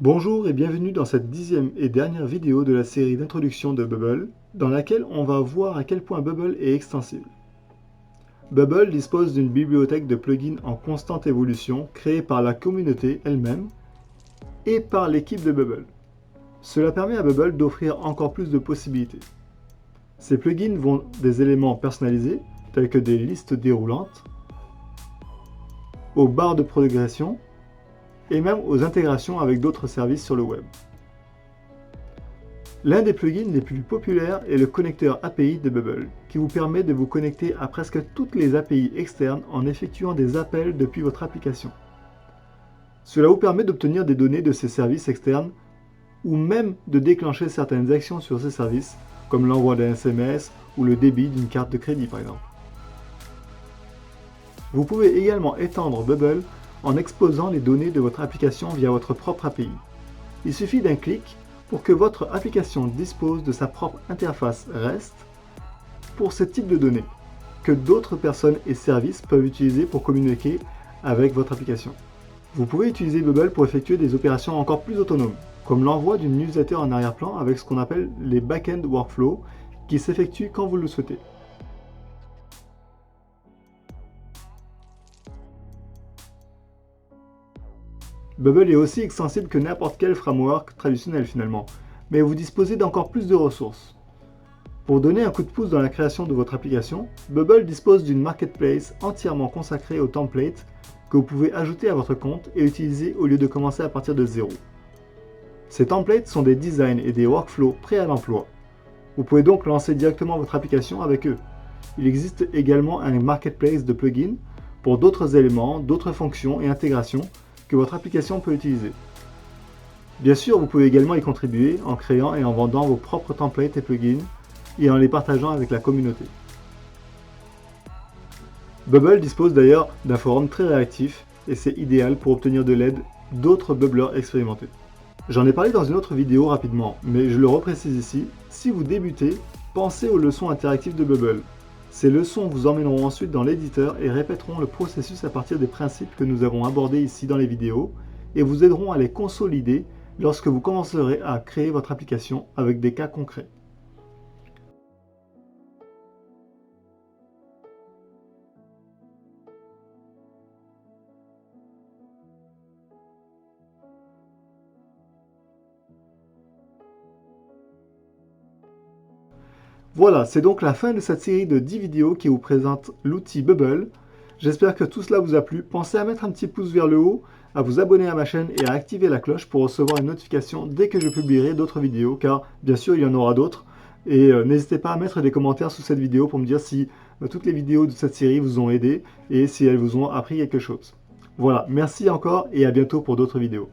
Bonjour et bienvenue dans cette 10e et dernière vidéo de la série d'introduction de Bubble, dans laquelle on va voir à quel point Bubble est extensible. Bubble dispose d'une bibliothèque de plugins en constante évolution créée par la communauté elle-même et par l'équipe de Bubble. Cela permet à Bubble d'offrir encore plus de possibilités. Ces plugins vont des éléments personnalisés, tels que des listes déroulantes, aux barres de progression, et même aux intégrations avec d'autres services sur le web. L'un des plugins les plus populaires est le connecteur API de Bubble, qui vous permet de vous connecter à presque toutes les API externes en effectuant des appels depuis votre application. Cela vous permet d'obtenir des données de ces services externes ou même de déclencher certaines actions sur ces services, comme l'envoi d'un SMS ou le débit d'une carte de crédit par exemple. Vous pouvez également étendre Bubble en exposant les données de votre application via votre propre API. Il suffit d'un clic pour que votre application dispose de sa propre interface REST pour ce type de données, que d'autres personnes et services peuvent utiliser pour communiquer avec votre application. Vous pouvez utiliser Bubble pour effectuer des opérations encore plus autonomes, comme l'envoi d'une newsletter en arrière-plan avec ce qu'on appelle les back-end workflows, qui s'effectuent quand vous le souhaitez. Bubble est aussi extensible que n'importe quel framework traditionnel finalement, mais vous disposez d'encore plus de ressources. Pour donner un coup de pouce dans la création de votre application, Bubble dispose d'une marketplace entièrement consacrée aux templates que vous pouvez ajouter à votre compte et utiliser au lieu de commencer à partir de zéro. Ces templates sont des designs et des workflows prêts à l'emploi. Vous pouvez donc lancer directement votre application avec eux. Il existe également un marketplace de plugins pour d'autres éléments, d'autres fonctions et intégrations que votre application peut utiliser. Bien sûr, vous pouvez également y contribuer en créant et en vendant vos propres templates et plugins et en les partageant avec la communauté. Bubble dispose d'ailleurs d'un forum très réactif et c'est idéal pour obtenir de l'aide d'autres bubblers expérimentés. J'en ai parlé dans une autre vidéo rapidement, mais je le reprécise ici, si vous débutez, pensez aux leçons interactives de Bubble. Ces leçons vous emmèneront ensuite dans l'éditeur et répéteront le processus à partir des principes que nous avons abordés ici dans les vidéos et vous aideront à les consolider lorsque vous commencerez à créer votre application avec des cas concrets. Voilà, c'est donc la fin de cette série de 10 vidéos qui vous présente l'outil Bubble. J'espère que tout cela vous a plu. Pensez à mettre un petit pouce vers le haut, à vous abonner à ma chaîne et à activer la cloche pour recevoir une notification dès que je publierai d'autres vidéos, car bien sûr il y en aura d'autres. Et n'hésitez pas à mettre des commentaires sous cette vidéo pour me dire si toutes les vidéos de cette série vous ont aidé et si elles vous ont appris quelque chose. Voilà, merci encore et à bientôt pour d'autres vidéos.